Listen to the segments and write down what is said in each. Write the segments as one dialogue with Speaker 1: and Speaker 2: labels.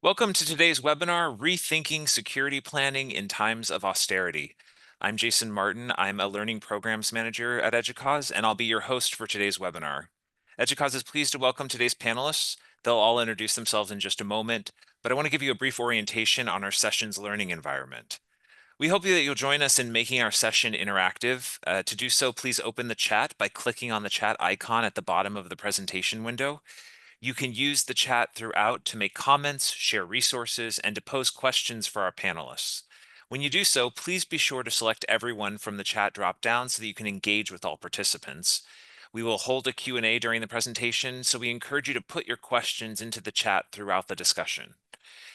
Speaker 1: Welcome to today's webinar, Rethinking Security Planning in Times of Austerity. I'm Jason Martin. I'm a Learning Programs Manager at EDUCAUSE, and I'll be your host for today's webinar. EDUCAUSE is pleased to welcome today's panelists. They'll all introduce themselves in just a moment, but I want to give you a brief orientation on our session's learning environment. We hope that you'll join us in making our session interactive. To do so, please open the chat by clicking on the chat icon at the bottom of the presentation window. You can use the chat throughout to make comments, share resources, and to pose questions for our panelists. When you do so, please be sure to select everyone from the chat dropdown so that you can engage with all participants. We will hold a Q&A during the presentation, so we encourage you to put your questions into the chat throughout the discussion.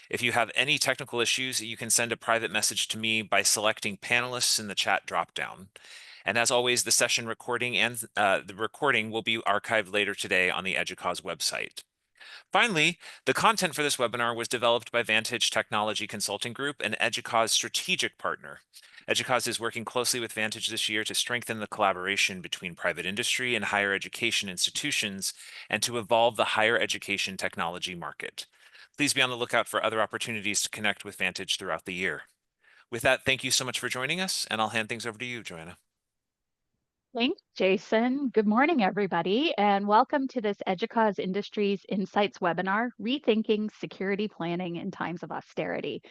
Speaker 1: If you have any technical issues, you can send a private message to me by selecting panelists in the chat dropdown. And as always, the session recording and the recording will be archived later today on the EDUCAUSE website. Finally, the content for this webinar was developed by Vantage Technology Consulting Group, an EDUCAUSE strategic partner. EDUCAUSE is working closely with Vantage this year to strengthen the collaboration between private industry and higher education institutions and to evolve the higher education technology market. Please be on the lookout for other opportunities to connect with Vantage throughout the year. With that, thank you so much for joining us, and I'll hand things over to you, Joanna.
Speaker 2: Thanks, Jason. Good morning, everybody, and welcome to this EDUCAUSE Industries Insights webinar, Rethinking Security Planning in Times of Austerity.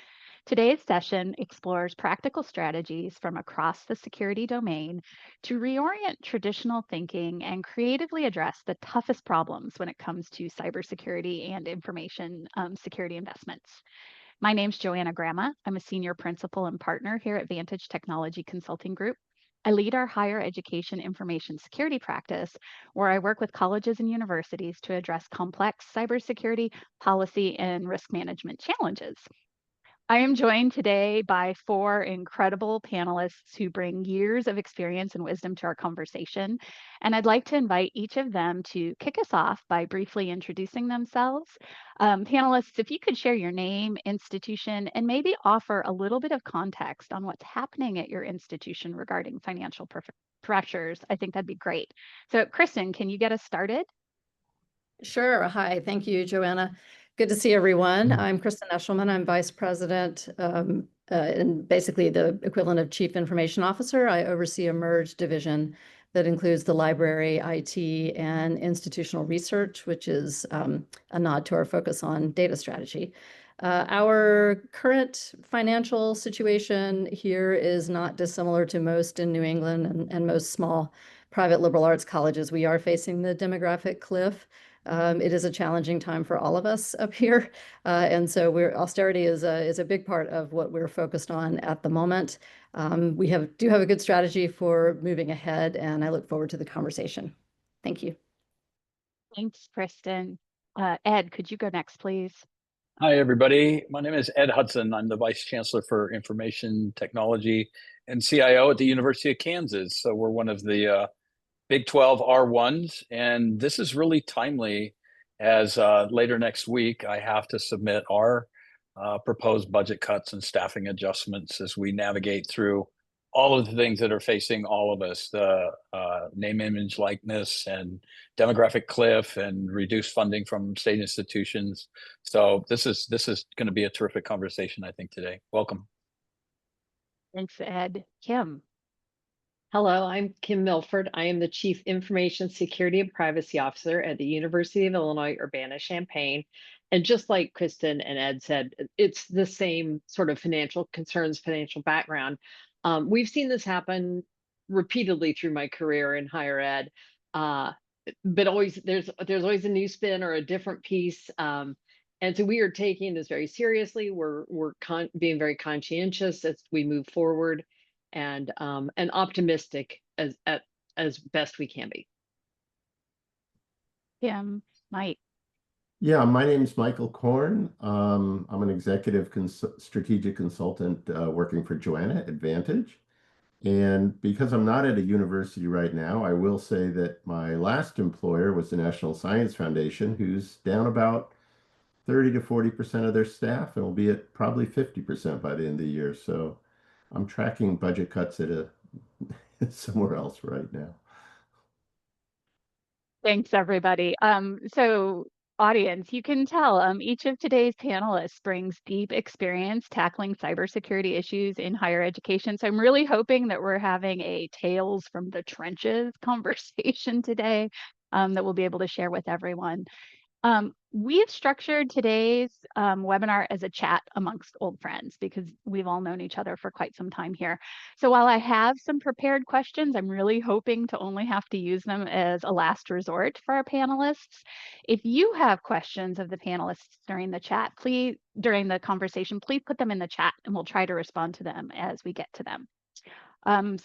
Speaker 2: Today's session explores practical strategies from across the security domain to reorient traditional thinking and creatively address the toughest problems when it comes to cybersecurity and information security investments. My name's Joanna Grama. I'm a senior principal and partner here at Vantage Technology Consulting Group. I lead our higher education information security practice, where I work with colleges and universities to address complex cybersecurity policy and risk management challenges. I am joined today by four incredible panelists who bring years of experience and wisdom to our conversation. And I'd like to invite each of them to kick us off by briefly introducing themselves. Panelists, if you could share your name, institution, and maybe offer a little bit of context on what's happening at your institution regarding financial pressures, I think that'd be great. So, Kristen, can you get us started?
Speaker 3: Sure. Hi. Thank you, Joanna. Good to see everyone. I'm Kristen Eshelman. I'm Vice President and basically the equivalent of Chief Information Officer. I oversee a merged division that includes the library, IT, and institutional research, which is a nod to our focus on data strategy. Our current financial situation here is not dissimilar to most in New England and most small private liberal arts colleges. We are facing the demographic cliff. It is a challenging time for all of us up here. And so austerity is a big part of what we're focused on at the moment. We do have a good strategy for moving ahead, and I look forward to the conversation. Thank you.
Speaker 2: Thanks, Kristen. Ed, could you go next, please?
Speaker 4: Hi, everybody. My name is Ed Hudson. I'm the Vice Chancellor for Information Technology and CIO at the University of Kansas. So we're one of the Big 12 R1s, and this is really timely as later next week I have to submit our proposed budget cuts and staffing adjustments as we navigate through all of the things that are facing all of us, the name, image, likeness, and demographic cliff, and reduced funding from state institutions. So this is going to be a terrific conversation, I think, today. Welcome.
Speaker 2: Thanks, Ed. Kim.
Speaker 5: Hello, I'm Kim Milford. I am the Chief Information Security and Privacy Officer at the University of Illinois Urbana-Champaign. And just like Kristen and Ed said, it's the same sort of financial concerns, financial background. We've seen this happen repeatedly through my career in higher ed, but always there's always a new spin or a different piece. And so we are taking this very seriously. We're being very conscientious as we move forward, and optimistic as best we can be.
Speaker 2: Mike.
Speaker 6: Yeah, my name is Michael Korn. I'm an executive strategic consultant working for Joanna at Vantage. And because I'm not at a university right now, I will say that my last employer was the National Science Foundation, who's down about 30 to 40% of their staff and will be at probably 50% by the end of the year. So I'm tracking budget cuts at somewhere else right now.
Speaker 2: Thanks, everybody. So audience, you can tell each of today's panelists brings deep experience tackling cybersecurity issues in higher education. So I'm really hoping that we're having a tales from the trenches conversation today that we'll be able to share with everyone. We've structured today's webinar as a chat amongst old friends because we've all known each other for quite some time here. So while I have some prepared questions, I'm really hoping to only have to use them as a last resort for our panelists. If you have questions of the panelists during the conversation, please put them in the chat and we'll try to respond to them as we get to them.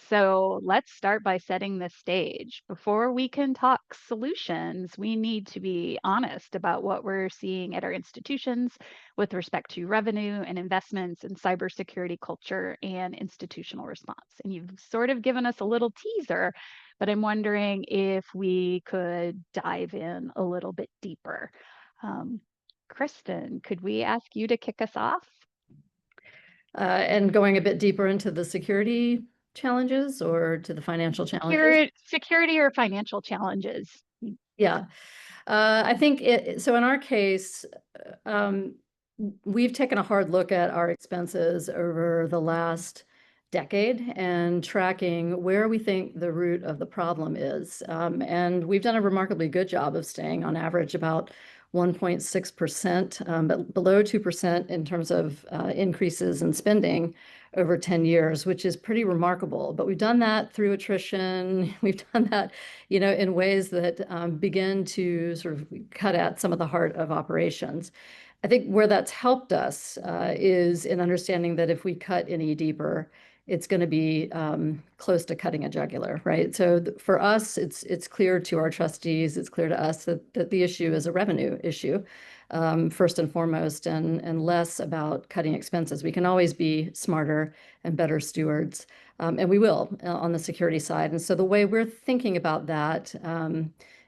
Speaker 2: So let's start by setting the stage. Before we can talk solutions, we need to be honest about what we're seeing at our institutions with respect to revenue and investments in cybersecurity culture and institutional response. And you've sort of given us a little teaser, but I'm wondering if we could dive in a little bit deeper. Kristen, could we ask you to kick us off?
Speaker 3: And going a bit deeper into the security challenges or to the financial challenges?
Speaker 2: Security or financial challenges.
Speaker 3: Yeah. I think so in our case, we've taken a hard look at our expenses over the last decade and tracking where we think the root of the problem is. And we've done a remarkably good job of staying on average about 1.6%, but below 2% in terms of increases in spending over 10 years, which is pretty remarkable. But we've done that through attrition. We've done that, in ways that begin to sort of cut at some of the heart of operations. I think where that's helped us is in understanding that if we cut any deeper, it's going to be close to cutting a jugular, right? So for us, it's clear to our trustees, it's clear to us that the issue is a revenue issue, first and foremost, and less about cutting expenses. We can always be smarter and better stewards, and we will on the security side. And so the way we're thinking about that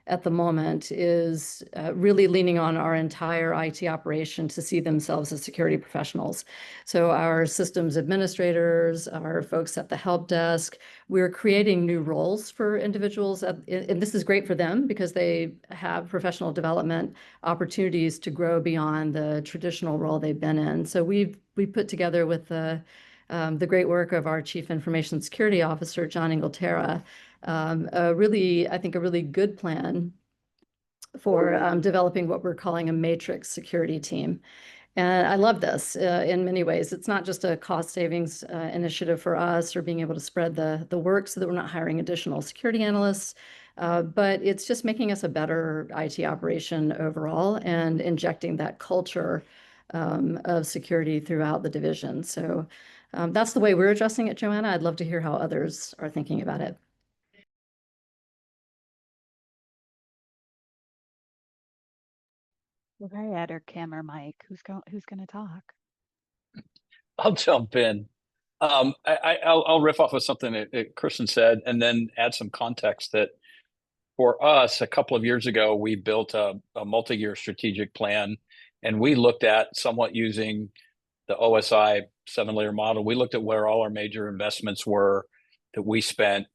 Speaker 3: at the moment is really leaning on our entire IT operation to see themselves as security professionals. So our systems administrators, our folks at the help desk, we're creating new roles for individuals. And this is great for them because they have professional development opportunities to grow beyond the traditional role they've been in. So we put together with the great work of our Chief Information Security Officer, John Inglaterra, I think a really good plan for developing what we're calling a matrix security team. And I love this in many ways. It's not just a cost savings initiative for us or being able to spread the work so that we're not hiring additional security analysts, but it's just making us a better IT operation overall and injecting that culture of security throughout the division. So that's the way we're addressing it, Joanna. I'd love to hear how others are thinking about it.
Speaker 2: Okay, Ed or Kim or Mike, who's going to talk?
Speaker 4: I'll jump in. I'll riff off of something that Kristen said and then add some context that for us, a couple of years ago, we built a multi-year strategic plan, and we looked at somewhat using the OSI 7-layer model. We looked at where all our major investments were that we spent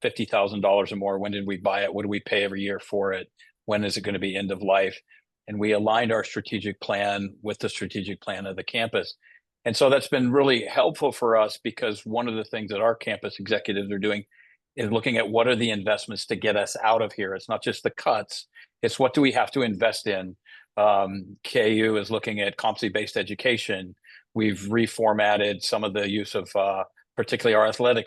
Speaker 4: $50,000 or more. When did we buy it? What do we pay every year for it? When is it going to be end of life? And we aligned our strategic plan with the strategic plan of the campus. And so that's been really helpful for us because one of the things that our campus executives are doing is looking at what are the investments to get us out of here. It's not just the cuts, it's what do we have to invest in. KU is looking at competency-based education. We've reformatted some of the use of particularly our athletic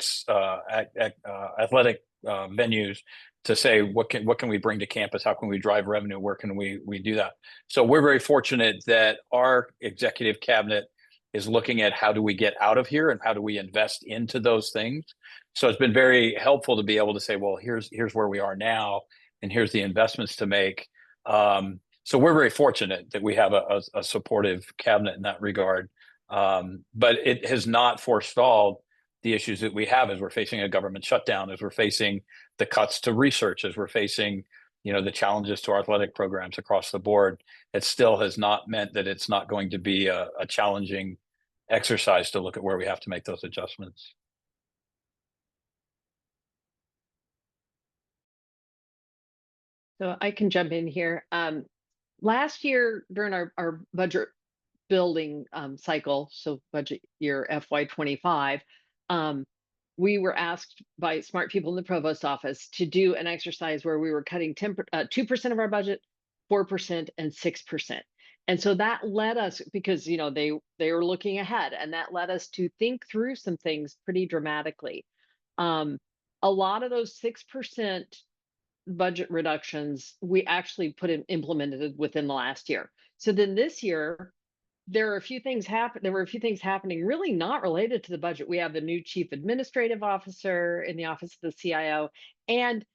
Speaker 4: venues to say what can we bring to campus, how can we drive revenue, where can we do that. So we're very fortunate that our executive cabinet is looking at how do we get out of here and how do we invest into those things. So it's been very helpful to be able to say, well, here's where we are now and here's the investments to make. So we're very fortunate that we have a supportive cabinet in that regard. But it has not forestalled the issues that we have as we're facing a government shutdown, as we're facing the cuts to research, as we're facing, the challenges to our athletic programs across the board. It still has not meant that it's not going to be a challenging exercise to look at where we have to make those adjustments.
Speaker 5: So I can jump in here. last year during our budget building cycle, so budget year FY25, we were asked by smart people in the provost office to do an exercise where we were cutting 2% of our budget, 4%, and 6%. And so that led us, because they were looking ahead, and that led us to think through some things pretty dramatically. A lot of those 6% budget reductions we actually implemented within the last year. So then this year, there were a few things happening really not related to the budget. We have the new chief administrative officer in the office of the CIO, and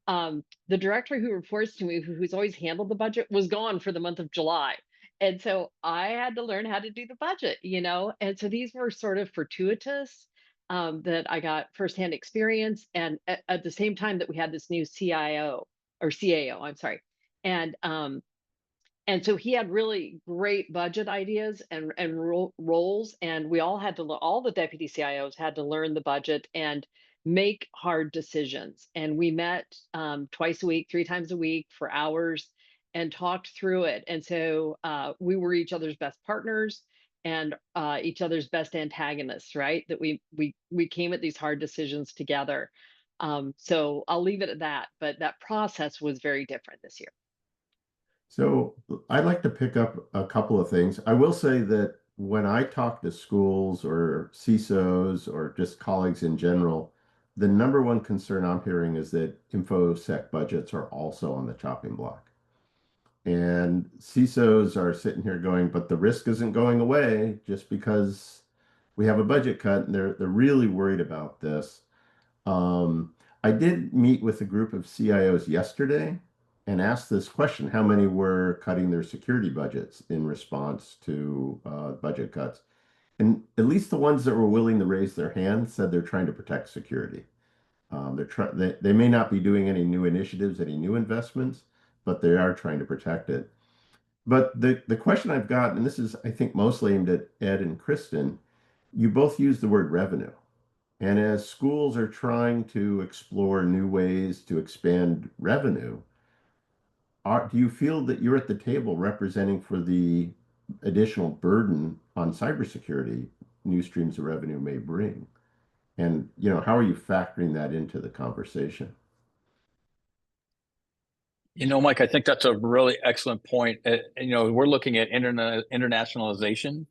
Speaker 5: the director who reports to me, who's always handled the budget, was gone for the month of July. And so I had to learn how to do the budget, and so these were sort of fortuitous, that I got firsthand experience, and at the same time that we had this new CIO or CAO, I'm sorry. And so he had really great budget ideas and roles, and we all all the deputy CIOs had to learn the budget and make hard decisions. And we met twice a week, 3 times a week for hours and talked through it. And so we were each other's best partners and each other's best antagonists, right? That we came at these hard decisions together. So I'll leave it at that, but that process was very different this year.
Speaker 6: So I'd like to pick up a couple of things. I will say that when I talk to schools or CISOs or just colleagues in general, the number one concern I'm hearing is that InfoSec budgets are also on the chopping block. And CISOs are sitting here going, but the risk isn't going away just because we have a budget cut, and they're really worried about this. I did meet with a group of CIOs yesterday and asked this question: how many were cutting their security budgets in response to budget cuts? And at least the ones that were willing to raise their hand said they're trying to protect security. They may not be doing any new initiatives, any new investments, but they are trying to protect it. But the question I've got, and this is, I think, mostly aimed at Ed and Kristen, you both use the word revenue. And as schools are trying to explore new ways to expand revenue, do you feel that you're at the table representing for the additional burden on cybersecurity new streams of revenue may bring? And, how are you factoring that into the conversation?
Speaker 4: Mike, I think that's a really excellent point. We're looking at internationalization,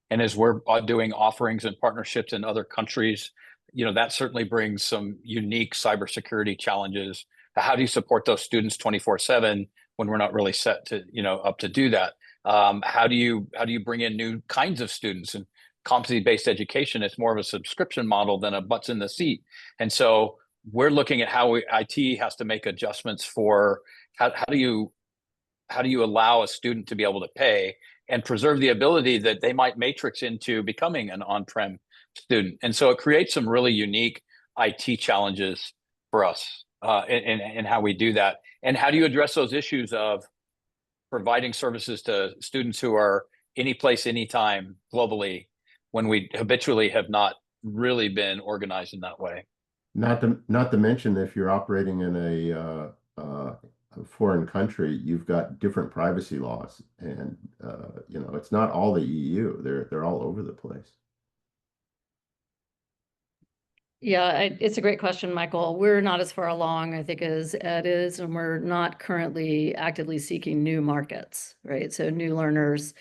Speaker 4: and as we're doing offerings and partnerships in other countries, that certainly brings some unique cybersecurity challenges. How do you support those students 24/7 when we're not really set to, up to do that? How do you bring in new kinds of students? And competency-based education is more of a subscription model than a butts in the seat. And so we're looking at how IT has to make adjustments for how do you allow a student to be able to pay and preserve the ability that they might matrix into becoming an on-prem student. And so it creates some really unique IT challenges for us in how we do that. And how do you address those issues of providing services to students who are any place, anytime globally, when we habitually have not really been organized in that way?
Speaker 6: Not to mention, if you're operating in a foreign country, you've got different privacy laws, and it's not all the EU. They're all over the place.
Speaker 3: Yeah, it's a great question, Michael. We're not as far along, I think, as Ed is, and we're not currently actively seeking new markets, right? So new learners,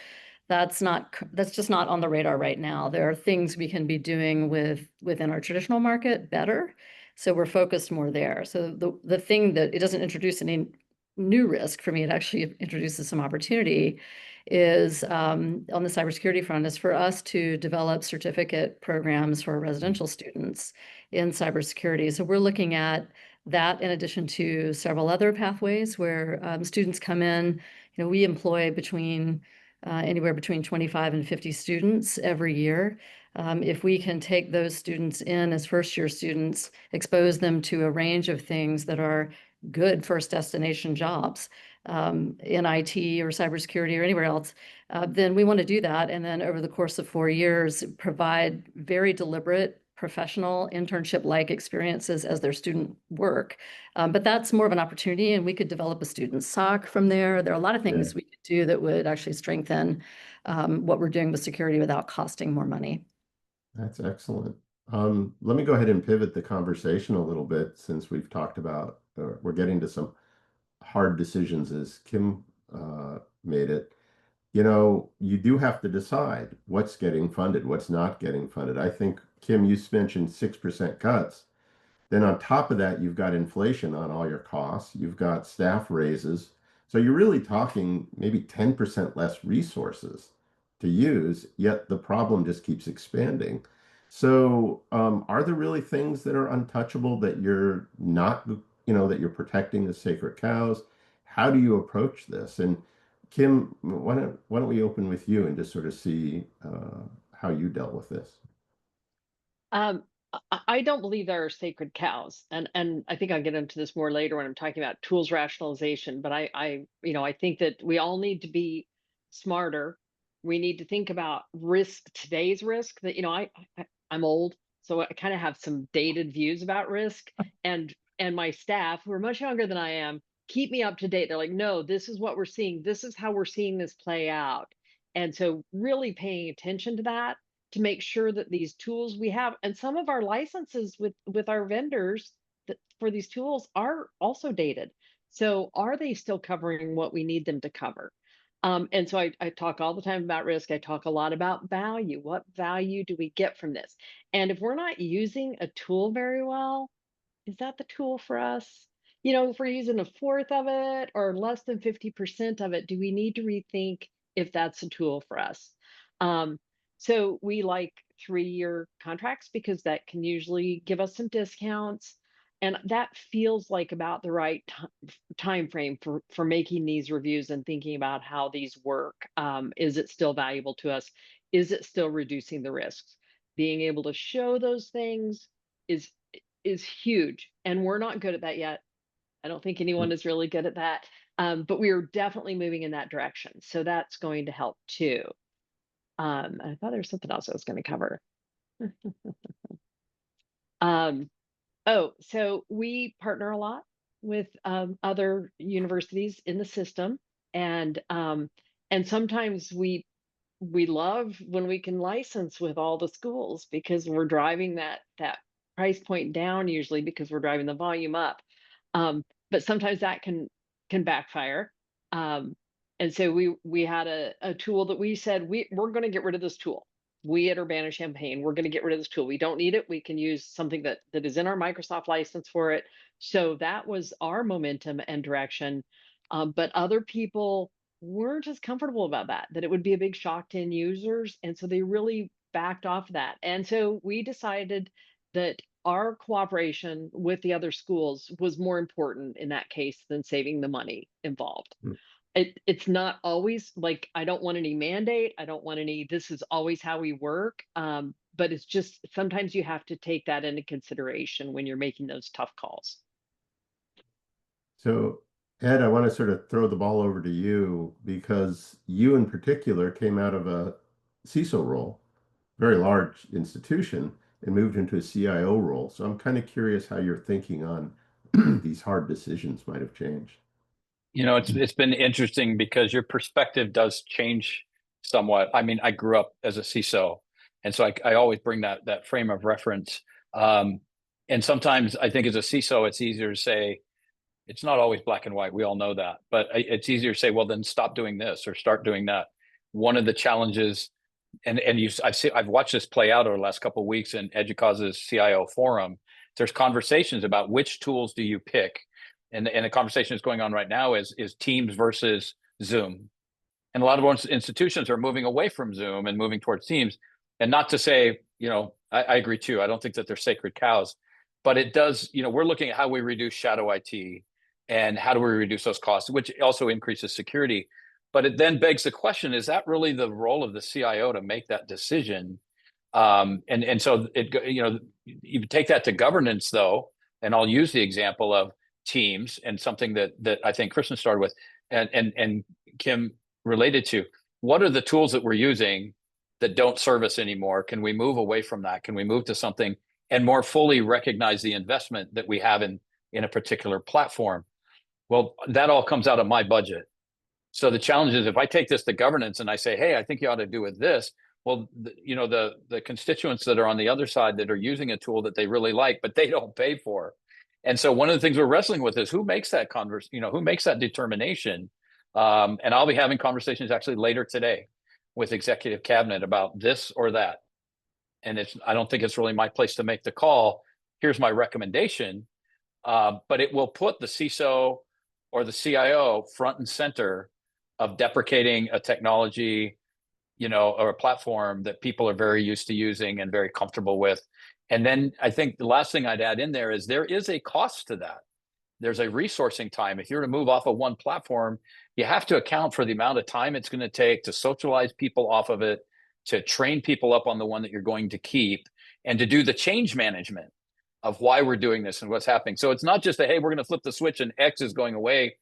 Speaker 3: that's just not on the radar right now. There are things we can be doing within our traditional market better. So we're focused more there. So the thing that it doesn't introduce any new risk for me, it actually introduces some opportunity, is on the cybersecurity front, is for us to develop certificate programs for residential students in cybersecurity. So we're looking at that in addition to several other pathways where students come in. We employ anywhere between 25 and 50 students every year. If we can take those students in as first-year students, expose them to a range of things that are good first destination jobs in IT or cybersecurity or anywhere else, then we want to do that. And then over the course of 4 years, provide very deliberate professional internship-like experiences as their student work. But that's more of an opportunity, and we could develop a student SOC from there. There are a lot of things we could do that would actually strengthen what we're doing with security without costing more money.
Speaker 6: That's excellent. Let me go ahead and pivot the conversation a little bit since we've talked about, we're getting to some hard decisions as Kim made it. You do have to decide what's getting funded, what's not getting funded. I think, Kim, you mentioned 6% cuts. Then on top of that, you've got inflation on all your costs. You've got staff raises. So you're really talking maybe 10% less resources to use, yet the problem just keeps expanding. So are there really things that are untouchable that you're not, that you're protecting as sacred cows? How do you approach this? And Kim, why don't we open with you and just sort of see how you dealt with this?
Speaker 5: I don't believe there are sacred cows, and I think I'll get into this more later when I'm talking about tools rationalization. But I think that we all need to be smarter. We need to think about risk, today's risk. That I'm old, so I kind of have some dated views about risk, and my staff, who are much younger than I am, keep me up to date. They're like, no, this is what we're seeing. This is how we're seeing this play out. And so, really paying attention to that, to make sure that these tools we have, and some of our licenses with our vendors for these tools are also dated. So are they still covering what we need them to cover? And so I talk all the time about risk. I talk a lot about value. What value do we get from this? And if we're not using a tool very well, is that the tool for us? If we're using a fourth of it or less than 50% of it, do we need to rethink if that's a tool for us? So we like 3-year contracts because that can usually give us some discounts. And that feels like about the right time frame for making these reviews and thinking about how these work. Is it still valuable to us? Is it still reducing the risks? Being able to show those things is huge, and we're not good at that yet. I don't think anyone is really good at that, but we are definitely moving in that direction. So that's going to help too. I thought there was something else I was going to cover. So we partner a lot with other universities in the system, and sometimes we love when we can license with all the schools because we're driving that price point down, usually because we're driving the volume up. But sometimes that can backfire. And so we had a tool that we said we're going to get rid of this tool. We at Urbana-Champaign, we're going to get rid of this tool. We don't need it. We can use something that is in our Microsoft license for it. So that was our momentum and direction. But other people weren't as comfortable about that it would be a big shock to end users. And so they really backed off that. And so we decided that our cooperation with the other schools was more important in that case than saving the money involved. It's not always like, I don't want any mandate. I don't want any, this is always how we work. But it's just, sometimes you have to take that into consideration when you're making those tough calls.
Speaker 6: So Ed, I want to sort of throw the ball over to you because you in particular came out of a CISO role, very large institution, and moved into a CIO role. So I'm kind of curious how your thinking on these hard decisions might have changed.
Speaker 4: It's been interesting because your perspective does change somewhat. I mean, I grew up as a CISO, and so I always bring that frame of reference. And sometimes I think as a CISO, it's easier to say, it's not always black and white. We all know that, but it's easier to say, well, then stop doing this or start doing that. One of the challenges, and I've watched this play out over the last couple of weeks in EDUCAUSE's CIO forum. There's conversations about which tools do you pick. And the conversation that's going on right now is Teams versus Zoom. And a lot of institutions are moving away from Zoom and moving towards Teams. And not to say, I agree too. I don't think that they're sacred cows, but it does, we're looking at how we reduce shadow IT and how do we reduce those costs, which also increases security. But it then begs the question, is that really the role of the CIO to make that decision? And so you take that to governance though, and I'll use the example of Teams and something that I think Kristen started with and Kim related to. What are the tools that we're using that don't serve us anymore? Can we move away from that? Can we move to something and more fully recognize the investment that we have in a particular platform. Well, that all comes out of my budget. So the challenge is if I take this to governance and I say, hey, I think you ought to do it this, well, the constituents that are on the other side that are using a tool that they really like, but they don't pay for. And so one of the things we're wrestling with is who makes that who makes that determination? And I'll be having conversations actually later today with executive cabinet about this or that. And I don't think it's really my place to make the call. Here's my recommendation. But it will put the CISO or the CIO front and center of deprecating a technology, or a platform that people are very used to using and very comfortable with. And then I think the last thing I'd add in there is there is a cost to that. There's a resourcing time. If you're to move off of one platform, you have to account for the amount of time it's going to take to socialize people off of it, to train people up on the one that you're going to keep, and to do the change management of why we're doing this and what's happening. So it's not just hey, we're going to flip the switch and X is going away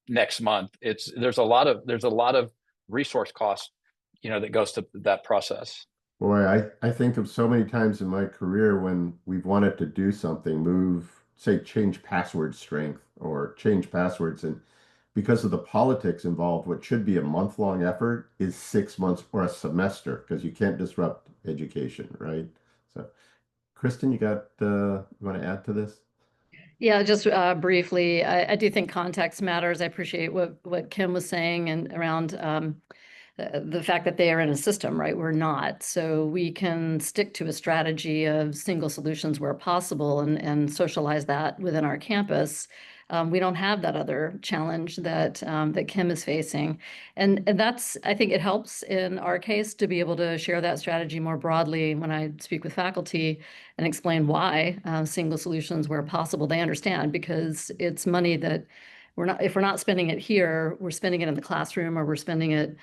Speaker 4: next month. There's a lot of resource cost, that goes to that process.
Speaker 6: Boy, I think of so many times in my career when we've wanted to do something, change password strength or change passwords. And because of the politics involved, what should be a month-long effort is 6 months or a semester because you can't disrupt education, right? So, Kristen, you want to add to this?
Speaker 3: Yeah, just briefly, I do think context matters. I appreciate what Kim was saying and around the fact that they are in a system, right? We're not. So we can stick to a strategy of single solutions where possible and socialize that within our campus. We don't have that other challenge that Kim is facing. And that's, I think it helps in our case to be able to share that strategy more broadly when I speak with faculty and explain why single solutions where possible. They understand because it's money that if we're not spending it here, we're spending it in the classroom or we're spending it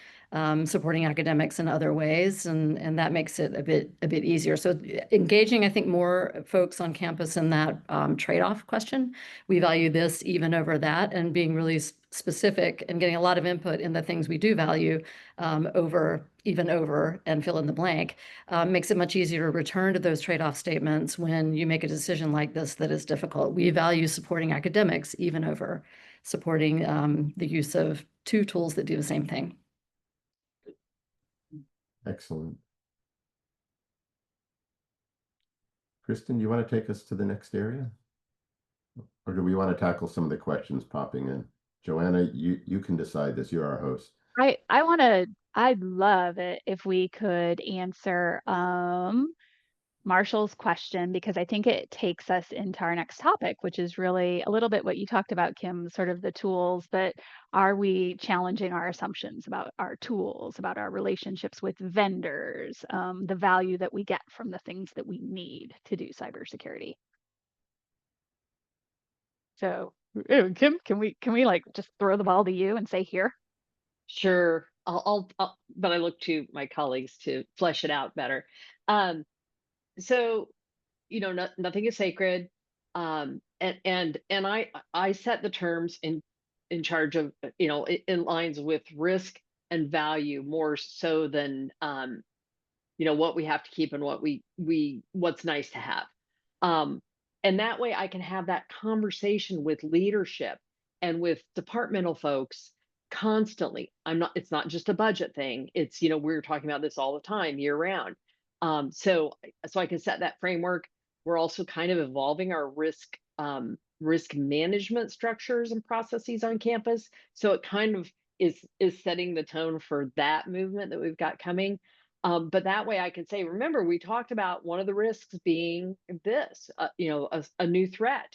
Speaker 3: supporting academics in other ways, and that makes it a bit easier. So engaging, I think, more folks on campus in that trade-off question. We value this even over that, and being really specific and getting a lot of input in the things we do value over and fill in the blank makes it much easier to return to those trade-off statements when you make a decision like this that is difficult. We value supporting academics even over supporting the use of two tools that do the same thing.
Speaker 6: Excellent. Kristen, do you want to take us to the next area? Or do we want to tackle some of the questions popping in? Joanna, you can decide this. You're our host.
Speaker 2: I'd love it if we could answer Marshall's question, because I think it takes us into our next topic, which is really a little bit what you talked about, Kim, sort of the tools, but are we challenging our assumptions about our tools, about our relationships with vendors, the value that we get from the things that we need to do cybersecurity? So, Kim, can we like just throw the ball to you and say here?
Speaker 5: Sure. But I look to my colleagues to flesh it out better. So, nothing is sacred. And I set the terms in charge of, in lines with risk and value more so than, what we have to keep and what's nice to have. And that way I can have that conversation with leadership and with departmental folks constantly. It's not just a budget thing. It's, we're talking about this all the time, year round. So I can set that framework. We're also kind of evolving our risk management structures and processes on campus. So it kind of is setting the tone for that movement that we've got coming. But that way I can say, remember, we talked about one of the risks being this, a new threat,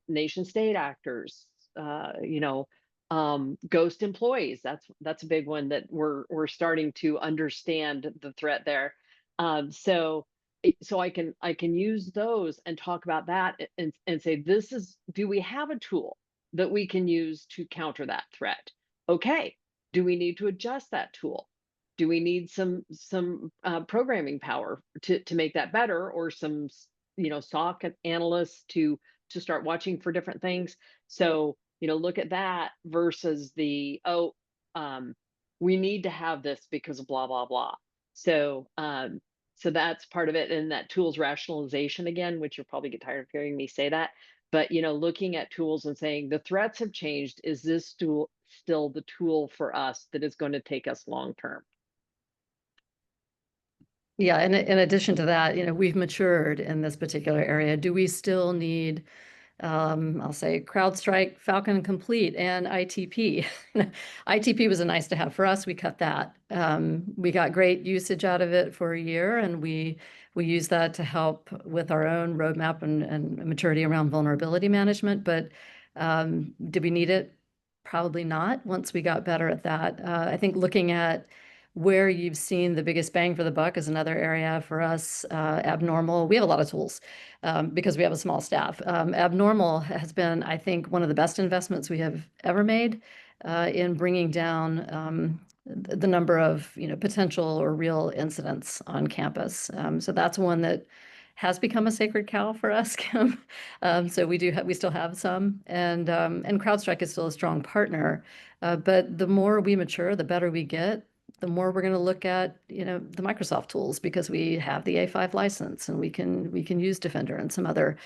Speaker 5: nation state actors, ghost employees. That's a big one that we're starting to understand the threat there. So I can use those and talk about that and say, do we have a tool that we can use to counter that threat? Okay. Do we need to adjust that tool? Do we need some programming power to make that better, or some SOC analysts to start watching for different things? So look at that versus we need to have this because of blah blah blah. So So that's part of it. And that tools rationalization again, which you'll probably get tired of hearing me say that. But looking at tools and saying the threats have changed. Is this tool still the tool for us that is going to take us long term?
Speaker 3: Yeah, and in addition to that, we've matured in this particular area. Do we still need, I'll say, CrowdStrike, Falcon Complete, and ITP? ITP was a nice to have for us. We cut that. We got great usage out of it for a year, and we use that to help with our own roadmap and maturity around vulnerability management. But did we need it? Probably not. Once we got better at that, I think looking at where you've seen the biggest bang for the buck is another area for us. Abnormal. We have a lot of tools because we have a small staff. Abnormal has been, I think, one of the best investments we have ever made in bringing down the number of potential or real incidents on campus. So that's one that has become a sacred cow for us, Kim. So we still have some, and CrowdStrike is still a strong partner. But the more we mature, the better we get, the more we're going to look at, the Microsoft tools, because we have the A5 license and we can use Defender and some other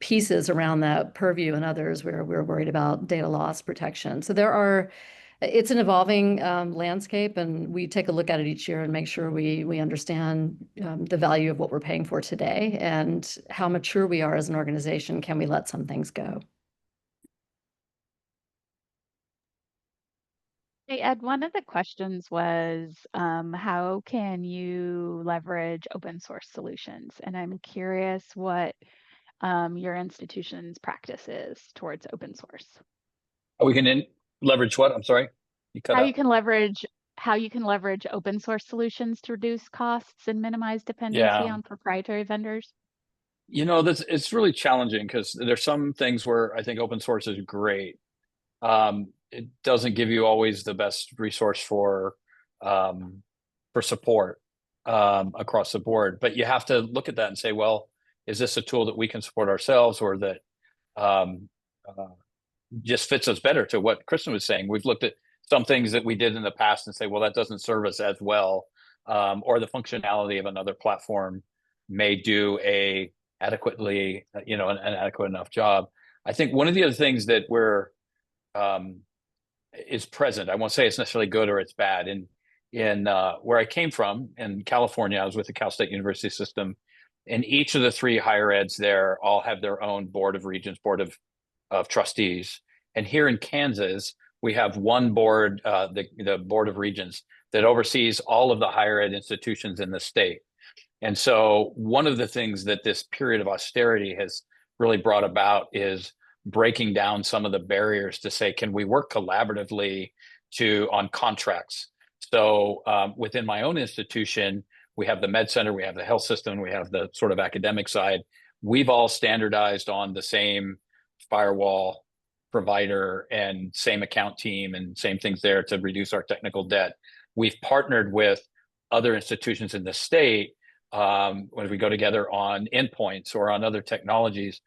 Speaker 3: pieces around that purview and others where we're worried about data loss protection. So it's an evolving landscape, and we take a look at it each year and make sure we understand the value of what we're paying for today and how mature we are as an organization. Can we let some things go?
Speaker 2: Hey, Ed, one of the questions was how can you leverage open source solutions? And I'm curious what your institution's practice is towards open source.
Speaker 4: We can leverage what? I'm sorry, you cut
Speaker 2: How
Speaker 4: out.
Speaker 2: you can leverage open source solutions to reduce costs and minimize dependency
Speaker 4: Yeah.
Speaker 2: on proprietary vendors.
Speaker 4: It's really challenging because there's some things where I think open source is great. It doesn't give you always the best resource for support across the board, but you have to look at that and say, well, is this a tool that we can support ourselves, or that just fits us better to what Kristen was saying? We've looked at some things that we did in the past and say, well, that doesn't serve us as well, or the functionality of another platform may do an adequate enough job. I think one of the other things that is present, I won't say it's necessarily good or it's bad. In where I came from in California, I was with the Cal State University system, and each of the three higher eds there all have their own board of regents, board of trustees. And here in Kansas, we have one board, the board of regents, that oversees all of the higher ed institutions in the state. And so one of the things that this period of austerity has really brought about is breaking down some of the barriers to say, can we work collaboratively on contracts? So within my own institution, we have the med center, we have the health system, we have the sort of academic side. We've all standardized on the same firewall provider and same account team and same things there to reduce our technical debt. We've partnered with other institutions in the state when we go together on endpoints or on other technologies.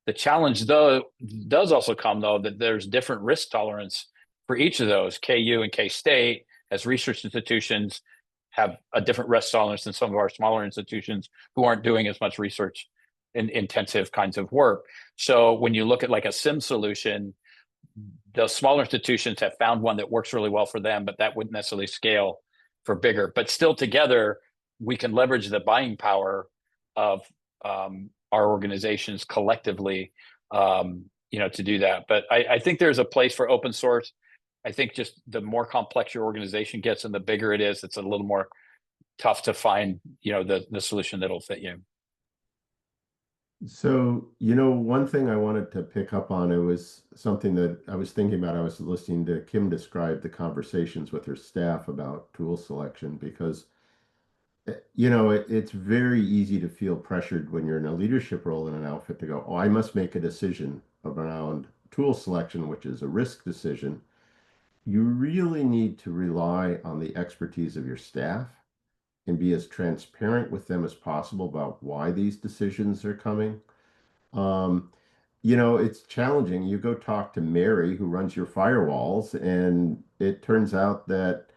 Speaker 4: The challenge, though, does also come, though, that there's different risk tolerance for each of those. KU and K-State, as research institutions, have a different risk tolerance than some of our smaller institutions who aren't doing as much research in intensive kinds of work. So when you look at like a SIM solution, the smaller institutions have found one that works really well for them, but that wouldn't necessarily scale for bigger. But still together, we can leverage the buying power of our organizations collectively, to do that. But I think there's a place for open source. I think just the more complex your organization gets and the bigger it is, it's a little more tough to find, the solution that'll fit you.
Speaker 6: So, one thing I wanted to pick up on, it was something that I was thinking about. I was listening to Kim describe the conversations with her staff about tool selection, because it's very easy to feel pressured when you're in a leadership role in an outfit to go, oh, I must make a decision around tool selection, which is a risk decision. You really need to rely on the expertise of your staff and be as transparent with them as possible about why these decisions are coming. It's challenging. You go talk to Mary, who runs your firewalls, and it turns out that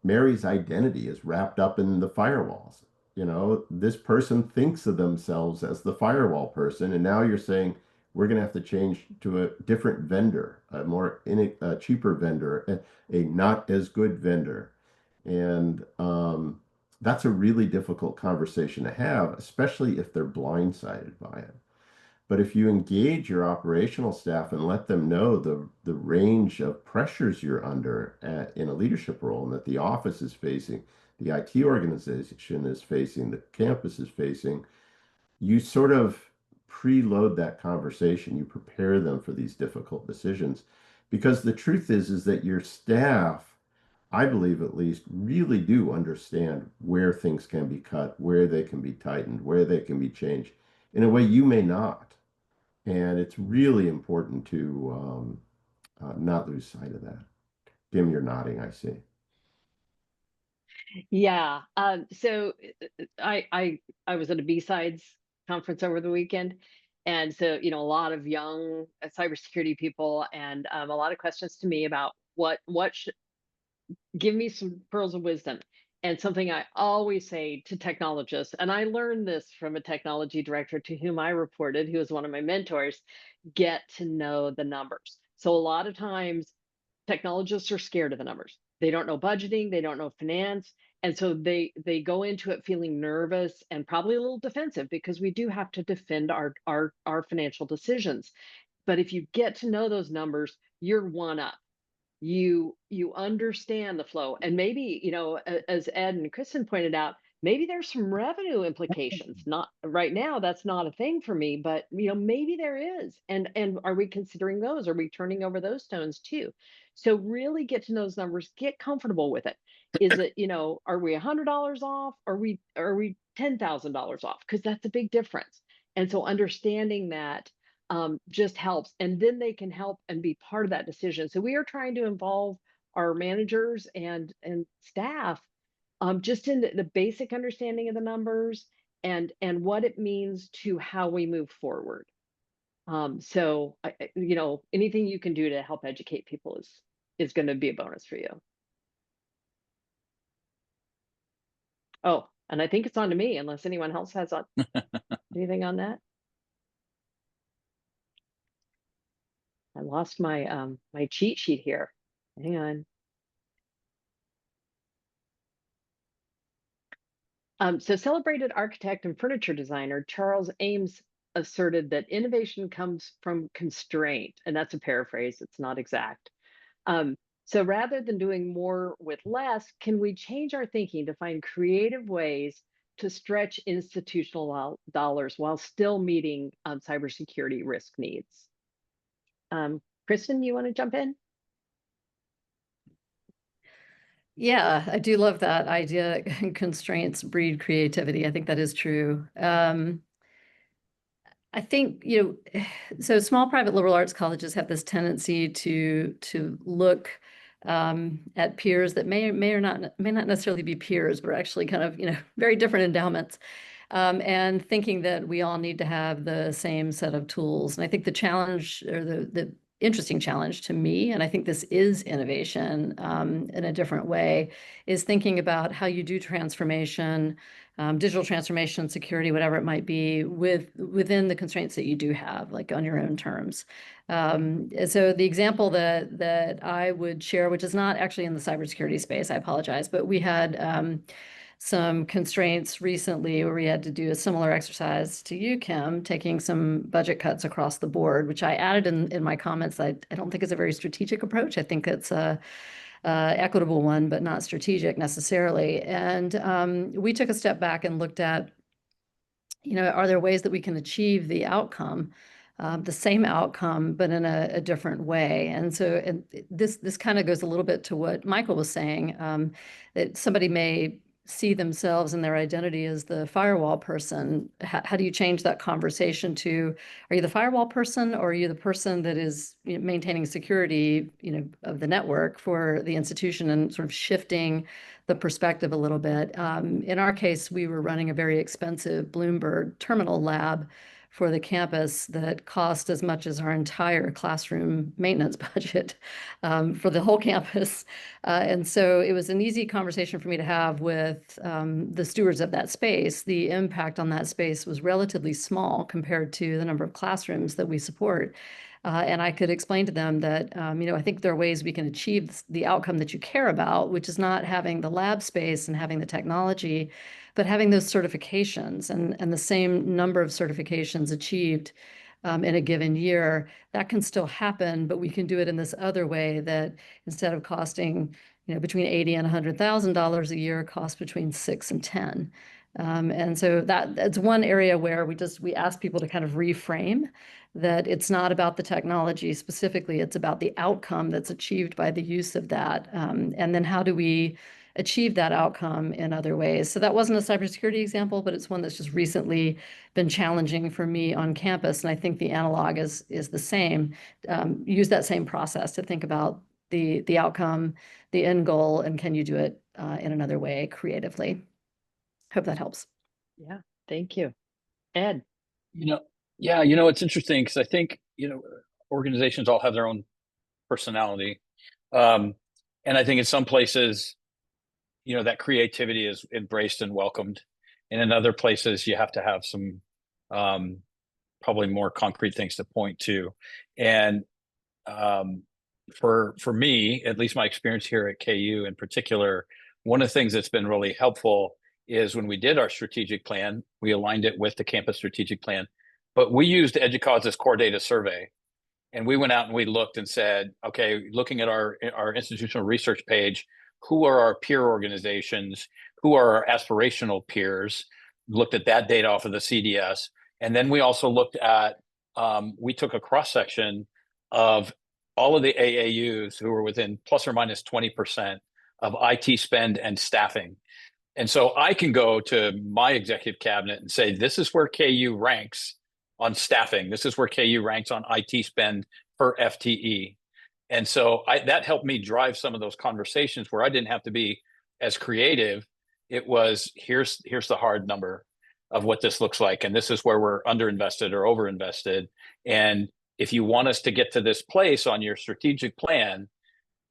Speaker 6: Mary's identity is wrapped up in the firewalls. You know, this person thinks of themselves as the firewall person, and now you're saying we're going to have to change to a different vendor, a cheaper vendor, a not as good vendor. And that's a really difficult conversation to have, especially if they're blindsided by it. But if you engage your operational staff and let them know the range of pressures you're under in a leadership role and that the office is facing, the IT organization is facing, the campus is facing, you sort of preload that conversation. You prepare them for these difficult decisions. Because the truth is that your staff, I believe at least, really do understand where things can be cut, where they can be tightened, where they can be changed in a way you may not. And it's really important to not lose sight of that. Tim, you're nodding, I see.
Speaker 5: Yeah. So I was at a B-Sides conference over the weekend. And so, a lot of young cybersecurity people and a lot of questions to me about what should give me some pearls of wisdom. And something I always say to technologists, and I learned this from a technology director to whom I reported, who was one of my mentors, get to know the numbers. So a lot of times technologists are scared of the numbers. They don't know budgeting, they don't know finance, and so they go into it feeling nervous and probably a little defensive because we do have to defend our financial decisions. But if you get to know those numbers, you're one up. You understand the flow, and maybe, as Ed and Kristen pointed out, maybe there's some revenue implications. Not right now, that's not a thing for me, but maybe there is. And are we considering those? Are we turning over those stones too? So really get to know those numbers, get comfortable with it. Is it, are we $100 off? Are we $10,000 off? Because that's a big difference. And so understanding that just helps, and then they can help and be part of that decision. So we are trying to involve our managers and staff just in the basic understanding of the numbers and what it means to how we move forward. So anything you can do to help educate people is going to be a bonus for you. Oh, and I think it's on to me unless anyone else has anything on that. I lost my my cheat sheet here. Hang on. So celebrated architect and furniture designer Charles Ames asserted that innovation comes from constraint, and that's a paraphrase, it's not exact. So rather than doing more with less, can we change our thinking to find creative ways to stretch institutional dollars while still meeting cybersecurity risk needs? Kristen, you want to jump in?
Speaker 3: Yeah, I do love that idea. Constraints breed creativity. I think that is true. I think, so small private liberal arts colleges have this tendency to look at peers that may not necessarily be peers, but are actually kind of, very different endowments. And thinking that we all need to have the same set of tools. And I think the challenge, or the interesting challenge to me, and I think this is innovation in a different way, is thinking about how you do transformation, digital transformation, security, whatever it might be, within the constraints that you do have, like on your own terms. So the example that I would share, which is not actually in the cybersecurity space, I apologize, but we had some constraints recently where we had to do a similar exercise to you, Kim, taking some budget cuts across the board, which I added in my comments. I don't think it's a very strategic approach. I think it's a equitable one, but not strategic necessarily. And we took a step back and looked at, are there ways that we can achieve the outcome, the same outcome, but in a different way? And so this kind of goes a little bit to what Michael was saying, that somebody may see themselves and their identity as the firewall person. How do you change that conversation to, are you the firewall person, or are you the person that is maintaining security, of the network for the institution, and sort of shifting the perspective a little bit. In our case, we were running a very expensive Bloomberg terminal lab for the campus that cost as much as our entire classroom maintenance budget for the whole campus. And so it was an easy conversation for me to have with the stewards of that space. The impact on that space was relatively small compared to the number of classrooms that we support. And I could explain to them that, I think there are ways we can achieve the outcome that you care about, which is not having the lab space and having the technology, but having those certifications and the same number of certifications achieved in a given year. That can still happen, but we can do it in this other way that instead of costing, between $80,000 and $100,000 a year, costs between 6 and 10. And so that's one area where we ask people to kind of reframe that it's not about the technology specifically, it's about the outcome that's achieved by the use of that. And then how do we achieve that outcome in other ways? So that wasn't a cybersecurity example, but it's one that's just recently been challenging for me on campus. And I think the analog is the same. Use that same process to think about the outcome, the end goal, and can you do it in another way creatively? Hope that helps.
Speaker 5: Yeah, thank you. Ed.
Speaker 4: Yeah, it's interesting because I think, organizations all have their own personality. And I think in some places, that creativity is embraced and welcomed. And in other places, you have to have some probably more concrete things to point to. And for me, at least my experience here at KU in particular, one of the things that's been really helpful is when we did our strategic plan, we aligned it with the campus strategic plan, but we used EDUCAUSE's core data survey. And we went out and we looked and said, okay, looking at our institutional research page, who are our peer organizations? Who are our aspirational peers? Looked at that data off of the CDS. And then we also looked at, we took a cross-section of all of the AAUs who were within plus or minus 20% of IT spend and staffing. And so I can go to my executive cabinet and say, this is where KU ranks on staffing. This is where KU ranks on IT spend per FTE. And so that helped me drive some of those conversations where I didn't have to be as creative. It was, here's the hard number of what this looks like. And this is where we're underinvested or overinvested. And if you want us to get to this place on your strategic plan,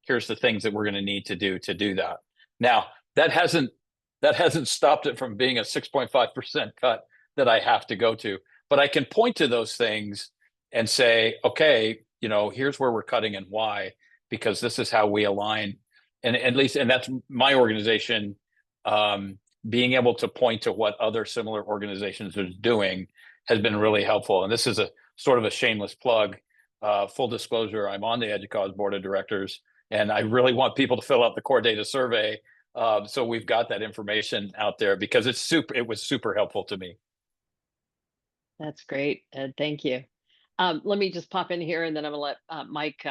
Speaker 4: here's the things that we're going to need to do that. Now, that hasn't stopped it from being a 6.5% cut that I have to go to. But I can point to those things and say, okay, here's where we're cutting and why, because this is how we align. And that's my organization, being able to point to what other similar organizations are doing has been really helpful. And this is a sort of a shameless plug. Full disclosure, I'm on the EDUCAUSE board of directors, and I really want people to fill out the core data survey. So we've got that information out there because it was super helpful to me.
Speaker 5: That's great, Ed. Thank you. Let me just pop in here, and then I'm going to let Mike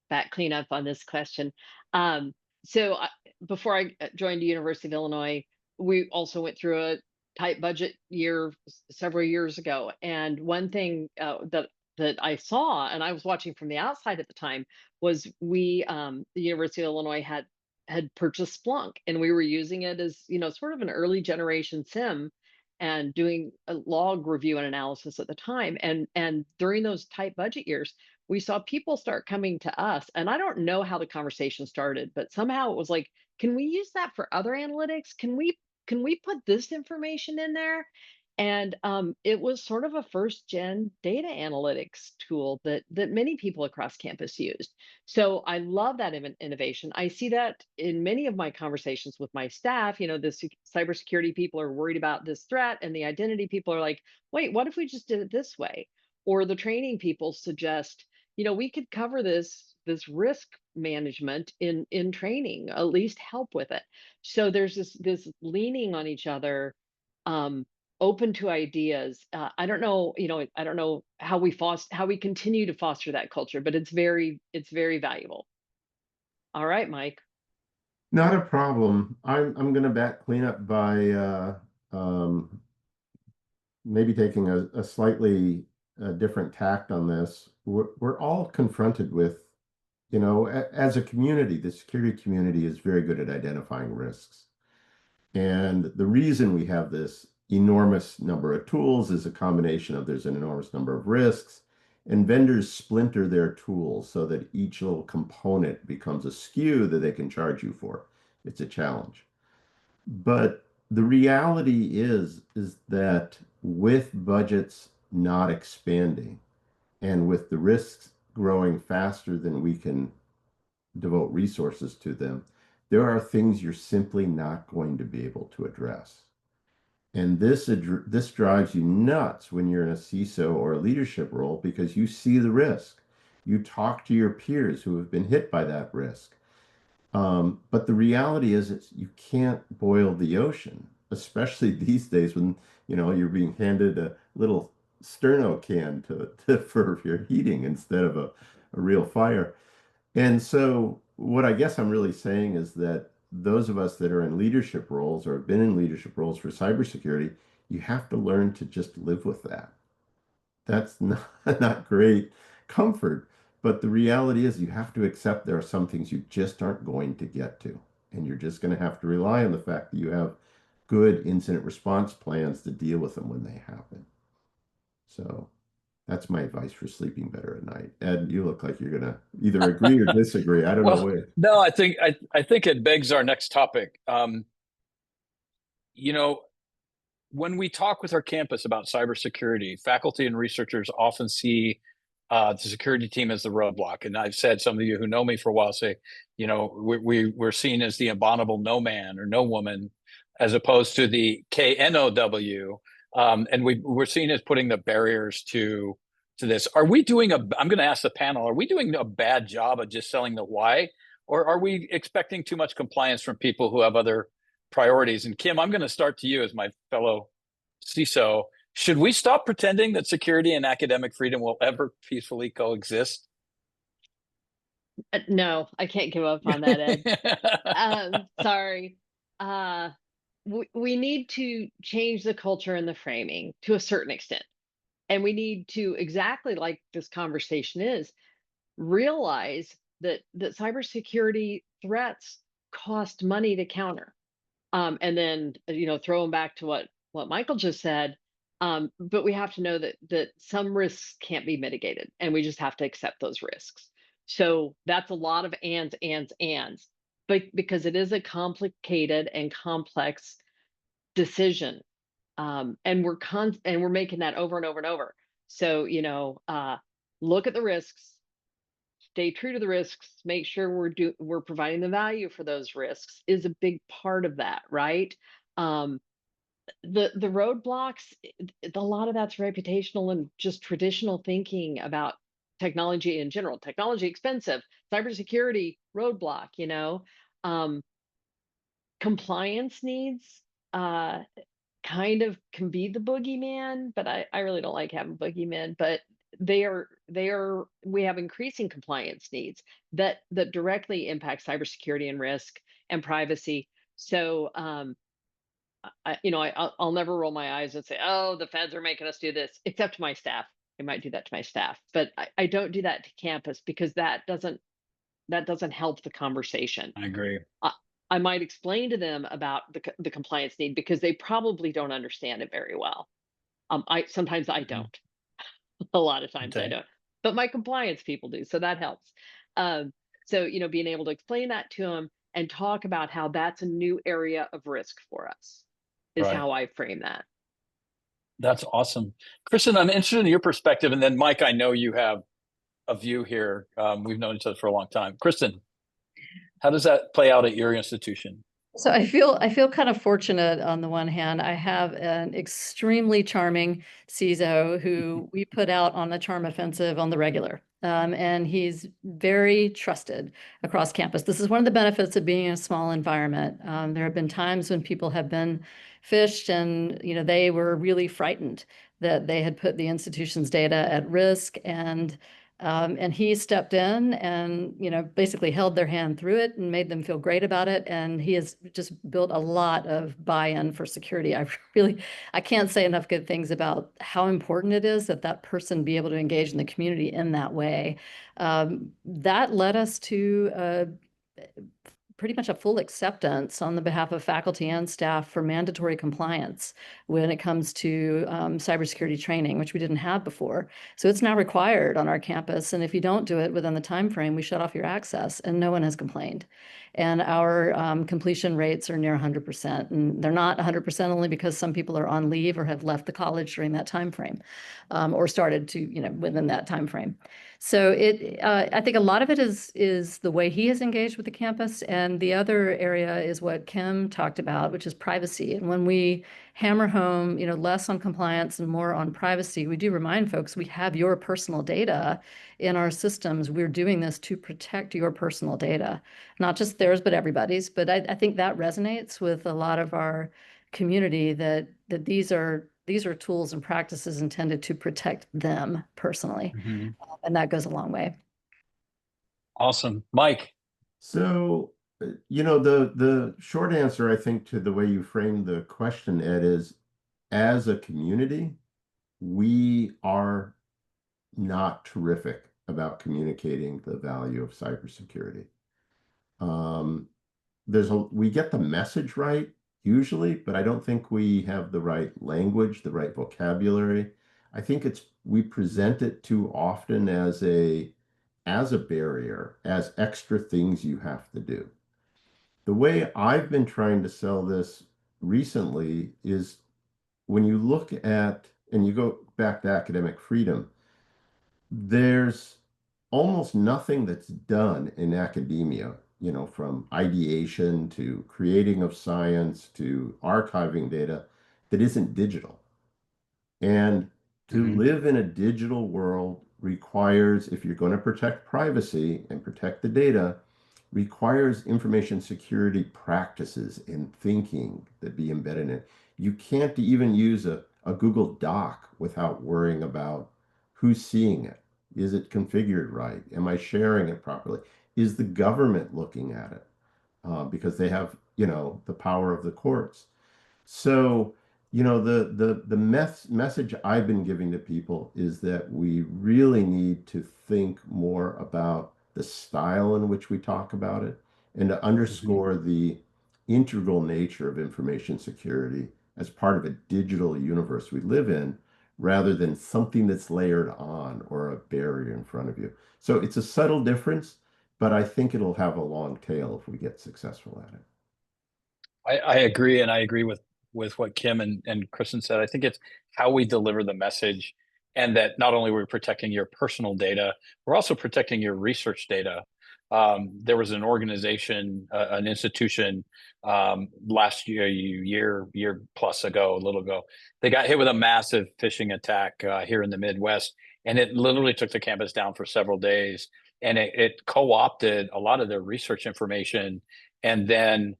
Speaker 5: back clean up on this question. Before I joined the University of Illinois, we also went through a tight budget year several years ago. And one thing that I saw, and I was watching from the outside at the time, was the University of Illinois had purchased Splunk, and we were using it as sort of an early generation SIM, and doing a log review and analysis at the time. And during those tight budget years, we saw people start coming to us. And I don't know how the conversation started, but somehow it was like, can we use that for other analytics? Can we put this information in there? And it was sort of a first gen data analytics tool that many people across campus used. So I love that innovation. I see that in many of my conversations with my staff. The cybersecurity people are worried about this threat, and the identity people are like, wait, what if we just did it this way? Or the training people suggest, we could cover this risk management in training, at least help with it. So there's this leaning on each other, open to ideas. I don't know, I don't know how we continue to foster that culture, but it's very valuable. All right, Mike.
Speaker 6: Not a problem. I'm going to clean up by maybe taking a slightly different tact on this. We're all confronted with, as a community, the security community is very good at identifying risks. And the reason we have this enormous number of tools is a combination of there's an enormous number of risks, and vendors splinter their tools so that each little component becomes a SKU that they can charge you for. It's a challenge. But the reality is that with budgets not expanding and with the risks growing faster than we can devote resources to them, there are things you're simply not going to be able to address. And this drives you nuts when you're in a CISO or a leadership role because you see the risk. You talk to your peers who have been hit by that risk. But the reality is you can't boil the ocean, especially these days when you're being handed a little sterno can for your heating instead of a real fire. And so what I guess I'm really saying is that those of us that are in leadership roles or have been in leadership roles for cybersecurity, you have to learn to just live with that. That's not great comfort, but the reality is you have to accept there are some things you just aren't going to get to. And you're just going to have to rely on the fact that you have good incident response plans to deal with them when they happen. So that's my advice for sleeping better at night. Ed, you look like you're gonna either agree or disagree. I don't know
Speaker 4: Well,
Speaker 6: which.
Speaker 4: no, I think it begs our next topic. When we talk with our campus about cybersecurity, faculty and researchers often see the security team as the roadblock. And I've said, some of you who know me for a while say, we're seen as the abominable no man or no woman, as opposed to the KNOW. And we're seen as putting the barriers to this. Are we doing I'm going to ask the panel, are we doing a bad job of just selling the why? Or are we expecting too much compliance from people who have other priorities? And Kim, I'm going to start to you as my fellow CISO. Should we stop pretending that security and academic freedom will ever peacefully coexist?
Speaker 5: No, I can't give up on that, Ed. Sorry. We need to change the culture and the framing to a certain extent. And we need to, exactly like this conversation is, realize that cybersecurity threats cost money to counter. And then, throw them back to what Michael just said. But we have to know that some risks can't be mitigated, and we just have to accept those risks. So that's a lot of ands, but because it is a complicated and complex decision, and we're making that over and over and over. So look at the risks, stay true to the risks, make sure we're providing the value for those risks is a big part of that, right? The roadblocks, a lot of that's reputational and just traditional thinking about technology in general. Technology expensive, cybersecurity roadblock, compliance needs kind of can be the boogeyman, but I really don't like having boogeymen, but we have increasing compliance needs that directly impact cybersecurity and risk and privacy. So I'll never roll my eyes and say, oh, the feds are making us do this, except to my staff. I might do that to my staff, but I don't do that to campus because that doesn't help the conversation.
Speaker 4: I agree.
Speaker 5: I might explain to them about the compliance need because they probably don't understand it very well. Sometimes I don't. A lot of times I don't, but my compliance people do, so that helps. So being able to explain that to them and talk about how that's a new area of risk for us is
Speaker 4: Right.
Speaker 5: how I frame that.
Speaker 4: That's awesome. Kristen, I'm interested in your perspective. And then Mike, I know you have a view here. We've known each other for a long time. Kristen, how does that play out at your institution?
Speaker 3: So I feel kind of fortunate on the one hand. I have an extremely charming CISO who we put out on the charm offensive on the regular. And he's very trusted across campus. This is one of the benefits of being in a small environment. There have been times when people have been phished and they were really frightened that they had put the institution's data at risk, and he stepped in and basically held their hand through it and made them feel great about it. And he has just built a lot of buy-in for security. I can't say enough good things about how important it is that person be able to engage in the community in that way. That led us to pretty much a full acceptance on the behalf of faculty and staff for mandatory compliance when it comes to cybersecurity training, which we didn't have before. So it's now required on our campus. And if you don't do it within the time frame, we shut off your access, and no one has complained. And our completion rates are near 100%. And they're not 100% only because some people are on leave or have left the college during that time frame, or started to, within that time frame. So I think a lot of it is the way he has engaged with the campus, and the other area is what Kim talked about, which is privacy. And when we hammer home, less on compliance and more on privacy, we do remind folks we have your personal data in our systems. We're doing this to protect your personal data, not just theirs, but everybody's. But I think that resonates with a lot of our community, that these are tools and practices intended to protect them personally. And that goes a long way.
Speaker 4: Awesome. Mike.
Speaker 6: So, the short answer, I think, to the way you framed the question, Ed, is as a community, we are not terrific about communicating the value of cybersecurity. We get the message right usually, but I don't think we have the right language, the right vocabulary. I think we present it too often as a barrier, as extra things you have to do. The way I've been trying to sell this recently is when you look at, and you go back to academic freedom, there's almost nothing that's done in academia, from ideation to creating of science to archiving data, that isn't digital. And to live in a digital world requires, if you're going to protect privacy and protect the data, requires information security practices and thinking that be embedded in it. You can't even use a Google Doc without worrying about who's seeing it. Is it configured right? Am I sharing it properly? Is the government looking at it? Because they have, the power of the courts. So, the message I've been giving to people is that we really need to think more about the style in which we talk about it, and to underscore the integral nature of information security as part of a digital universe we live in, rather than something that's layered on or a barrier in front of you. So it's a subtle difference, but I think it'll have a long tail if we get successful at it.
Speaker 4: I agree, and I agree with what Kim and Kristen said. I think it's how we deliver the message, and that not only we're protecting your personal data, we're also protecting your research data. There was an organization, an institution, last year plus ago, a little ago. They got hit with a massive phishing attack here in the Midwest, and it literally took the campus down for several days. And it co-opted a lot of their research information, and then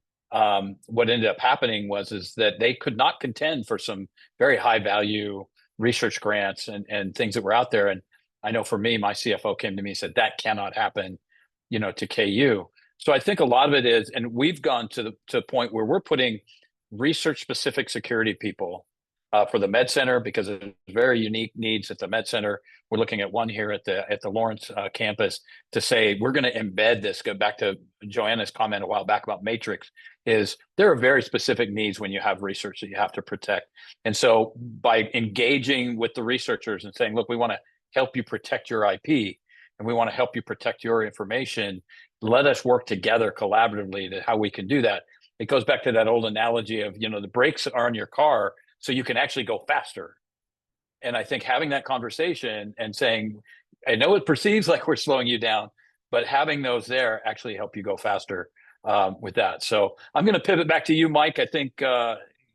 Speaker 4: what ended up happening is that they could not contend for some very high value research grants and things that were out there. And I know for me, my CFO came to me and said, that cannot happen, to KU. So I think a lot of it is, and we've gone to the point where we're putting research specific security people for the Med Center, because of very unique needs at the Med Center. We're looking at one here at the Lawrence campus to say, we're going to embed this. Go back to Joanna's comment a while back about Matrix, is there are very specific needs when you have research that you have to protect. And so by engaging with the researchers and saying, look, we want to help you protect your IP, and we want to help you protect your information, let us work together collaboratively to how we can do that. It goes back to that old analogy of, the brakes are on your car so you can actually go faster. And I think having that conversation and saying, I know it perceives like we're slowing you down, but having those there actually help you go faster with that. So I'm going to pivot back to you, Mike. I think,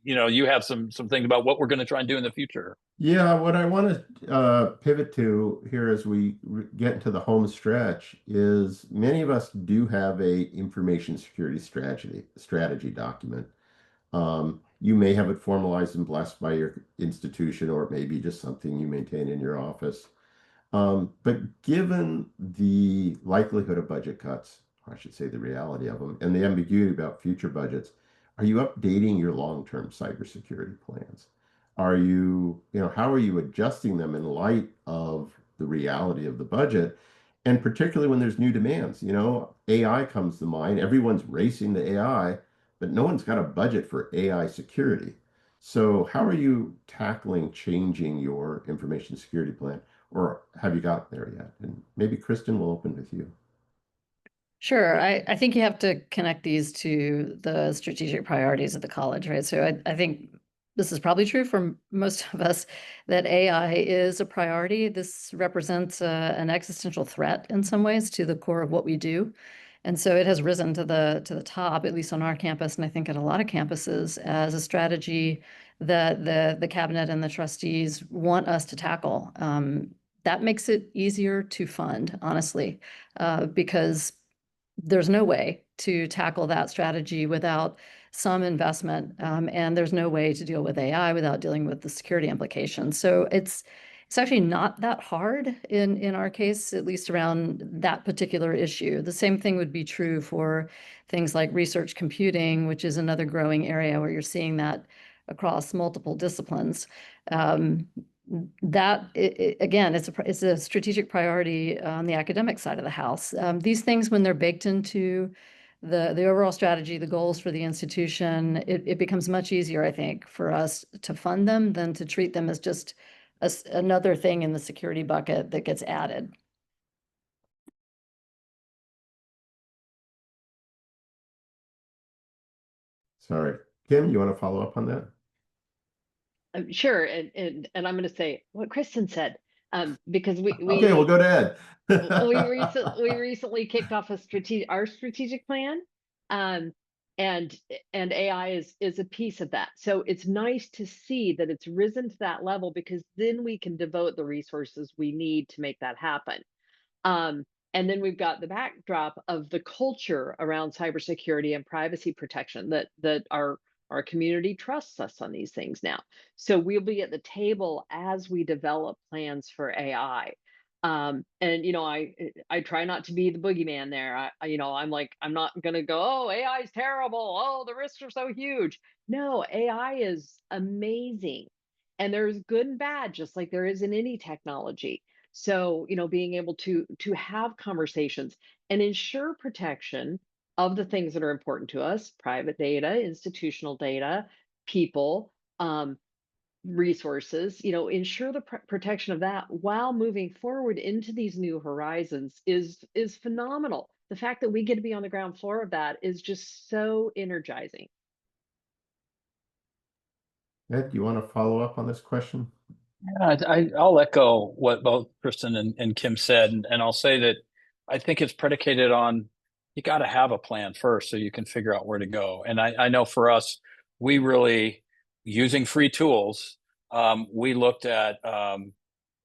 Speaker 4: you have some things about what we're going to try and do in the future.
Speaker 6: Yeah, what I want to pivot to here as we get into the home stretch is many of us do have a information security strategy document. You may have it formalized and blessed by your institution, or it may be just something you maintain in your office. But given the likelihood of budget cuts, or I should say the reality of them, and the ambiguity about future budgets, are you updating your long-term cybersecurity plans? Are you, how are you adjusting them in light of the reality of the budget? And particularly when there's new demands, AI comes to mind. Everyone's racing to AI, but no one's got a budget for AI security. So how are you tackling changing your information security plan, or have you gotten there yet? And maybe Kristen will open with you.
Speaker 3: Sure. I think you have to connect these to the strategic priorities of the college, right? So I think this is probably true for most of us, that AI is a priority. This represents an existential threat in some ways to the core of what we do. And so it has risen to the top, at least on our campus, and I think at a lot of campuses, as a strategy that the cabinet and the trustees want us to tackle. That makes it easier to fund, honestly, because there's no way to tackle that strategy without some investment, and there's no way to deal with AI without dealing with the security implications. So it's actually not that hard in our case, at least around that particular issue. The same thing would be true for things like research computing, which is another growing area where you're seeing that across multiple disciplines. That again, it's a strategic priority on the academic side of the house. These things, when they're baked into the overall strategy, the goals for the institution, it becomes much easier, I think, for us to fund them than to treat them as just another thing in the security bucket that gets added.
Speaker 6: Sorry. Kim, you want to follow up on that?
Speaker 5: Sure, and I'm going to say what Kristen said, because
Speaker 6: Okay, we'll go to Ed.
Speaker 5: we recently kicked off our strategic plan, and AI is a piece of that. So it's nice to see that it's risen to that level, because then we can devote the resources we need to make that happen. And then we've got the backdrop of the culture around cybersecurity and privacy protection, that our community trusts us on these things now. So we'll be at the table as we develop plans for AI. And I try not to be the boogeyman there. I'm not going to go, oh, AI is terrible. Oh, the risks are so huge. No, AI is amazing, and there's good and bad, just like there is in any technology. So, being able to have conversations and ensure protection of the things that are important to us: private data, institutional data, people, resources, ensure the protection of that while moving forward into these new horizons is phenomenal. The fact that we get to be on the ground floor of that is just so energizing.
Speaker 6: Ed, do you want to follow up on this question?
Speaker 4: I'll echo what both Kristen and Kim said, and I'll say that I think it's predicated on, you got to have a plan first so you can figure out where to go. And I know for us, we really, using free tools, we looked at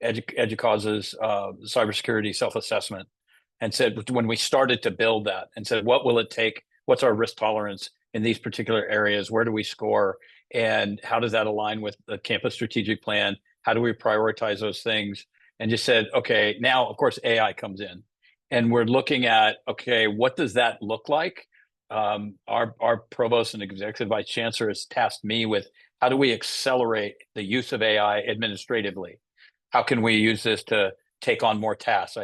Speaker 4: EDUCAUSE's cybersecurity self-assessment, and said, when we started to build that, and said, what will it take? What's our risk tolerance in these particular areas? Where do we score? And how does that align with the campus strategic plan? How do we prioritize those things? And just said, okay, now, of course, AI comes in. And we're looking at, okay, what does that look like? Our provost and executive vice chancellor has tasked me with, how do we accelerate the use of AI administratively? How can we use this to take on more tasks?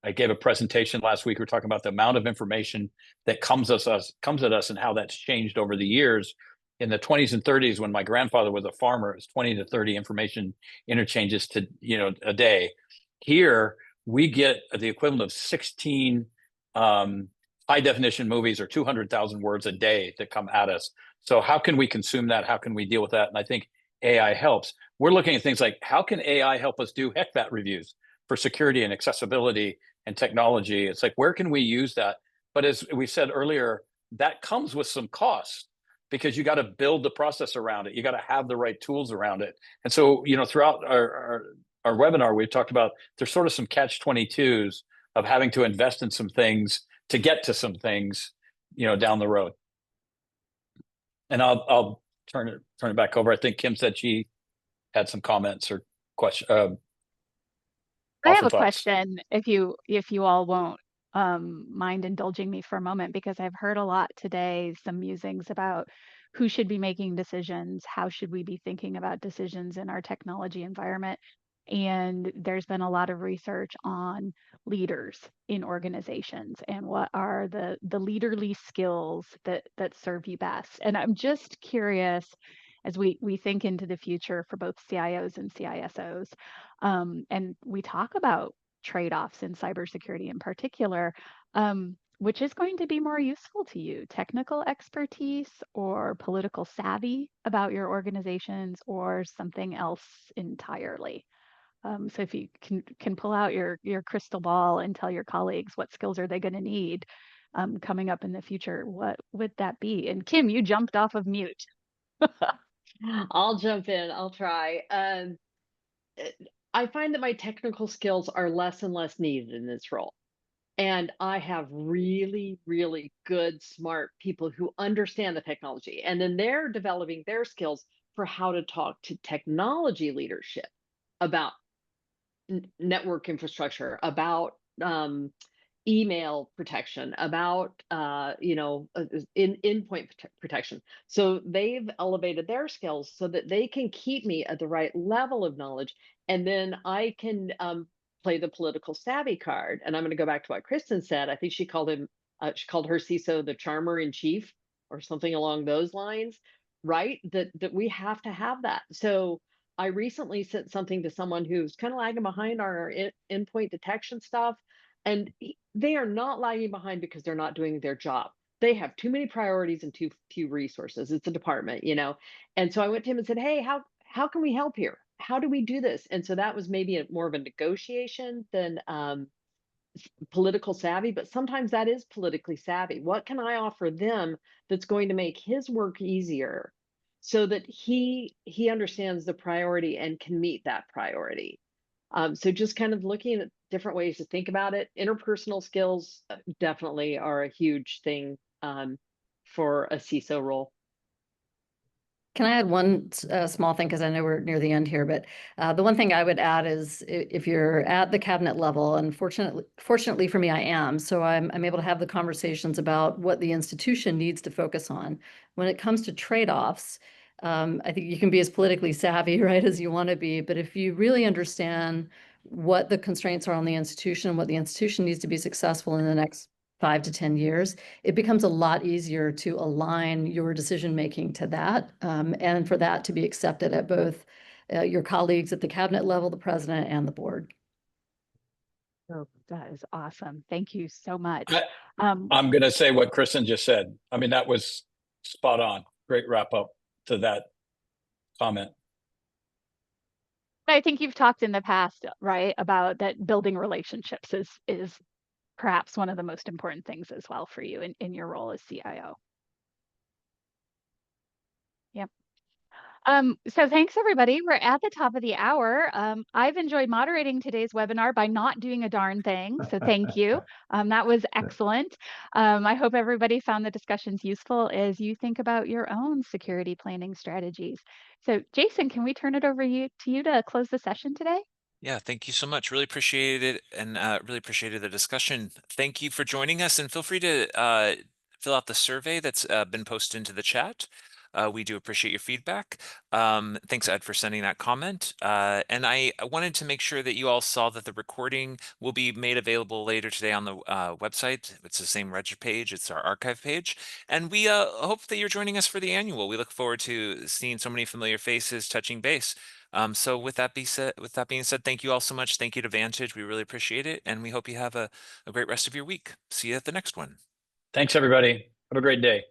Speaker 4: I gave a presentation last week. We're talking about the amount of information that comes at us and how that's changed over the years. In the 20s and 30s, when my grandfather was a farmer, it was 20 to 30 information interchanges to a day. Here we get the equivalent of 16 high definition movies, or 200,000 words a day that come at us. So how can we consume that? How can we deal with that? And I think AI helps. We're looking at things like, how can AI help us do HECVAT reviews for security and accessibility and technology? It's like, where can we use that? But as we said earlier, that comes with some cost, because you got to build the process around it. You got to have the right tools around it. And so, throughout our webinar, we've talked about, there's sort of some catch-22s of having to invest in some things to get to some things, down the road. And I'll turn it back over. I think Kim said she had some comments or question.
Speaker 2: I have a question, if you all won't mind indulging me for a moment, because I've heard a lot today, some musings about who should be making decisions, how should we be thinking about decisions in our technology environment. And there's been a lot of research on leaders in organizations and what are the leaderly skills that serve you best. And I'm just curious, as we think into the future for both CIOs and CISOs, and we talk about trade-offs in cybersecurity in particular, which is going to be more useful to you, technical expertise or political savvy about your organizations, or something else entirely? So if you can pull out your crystal ball and tell your colleagues what skills are they going to need coming up in the future, what would that be? And Kim, you jumped off of mute.
Speaker 5: I'll jump in. I'll try. I find that my technical skills are less and less needed in this role. And I have really, really good, smart people who understand the technology. And then they're developing their skills for how to talk to technology leadership about network infrastructure, about email protection, about endpoint protection. So they've elevated their skills so that they can keep me at the right level of knowledge, and then I can play the political savvy card. And I'm going to go back to what Kristen said. I think she called her CISO the charmer in chief, or something along those lines, right? That we have to have that. So I recently sent something to someone who's kind of lagging behind on our endpoint detection stuff. And they are not lagging behind because they're not doing their job. They have too many priorities and too few resources. It's a department, you know. And so I went to him and said, "Hey, how can we help here? How do we do this?" And so that was maybe more of a negotiation than political savvy, but sometimes that is politically savvy. What can I offer them that's going to make his work easier, so that he understands the priority and can meet that priority? So just kind of looking at different ways to think about it. Interpersonal skills definitely are a huge thing for a CISO role.
Speaker 3: Can I add one small thing, because I know we're near the end here, but the one thing I would add is, if you're at the cabinet level, and fortunately for me, I am, so I'm able to have the conversations about what the institution needs to focus on. When it comes to trade-offs, I think you can be as politically savvy, right, as you want to be, but if you really understand what the constraints are on the institution, what the institution needs to be successful in the next 5 to 10 years, it becomes a lot easier to align your decision making to that, and for that to be accepted at both your colleagues at the cabinet level, the president, and the board.
Speaker 2: Oh, that is awesome. Thank you so much.
Speaker 4: I'm going to say what Kristen just said. I mean, that was spot on. Great wrap up to that comment.
Speaker 2: I think you've talked in the past, right, about that building relationships is perhaps one of the most important things as well for you in your role as CIO. Yep. So thanks everybody. We're at the top of the hour. I've enjoyed moderating today's webinar by not doing a darn thing. So thank you. That was excellent. I hope everybody found the discussions useful as you think about your own security planning strategies. So Jason, can we turn it over to you to close the session today?
Speaker 1: Yeah, thank you so much. Really appreciated it, and really appreciated the discussion. Thank you for joining us, and feel free to fill out the survey that's been posted into the chat. We do appreciate your feedback. Thanks, Ed, for sending that comment. And I wanted to make sure that you all saw that the recording will be made available later today on the website. It's the same Reddit page. It's our archive page. And we hope that you're joining us for the annual. We look forward to seeing so many familiar faces touching base. So with that being said, thank you all so much. Thank you to Vantage. We really appreciate it. And we hope you have a great rest of your week. See you at the next one.
Speaker 4: Thanks, everybody. Have a great day.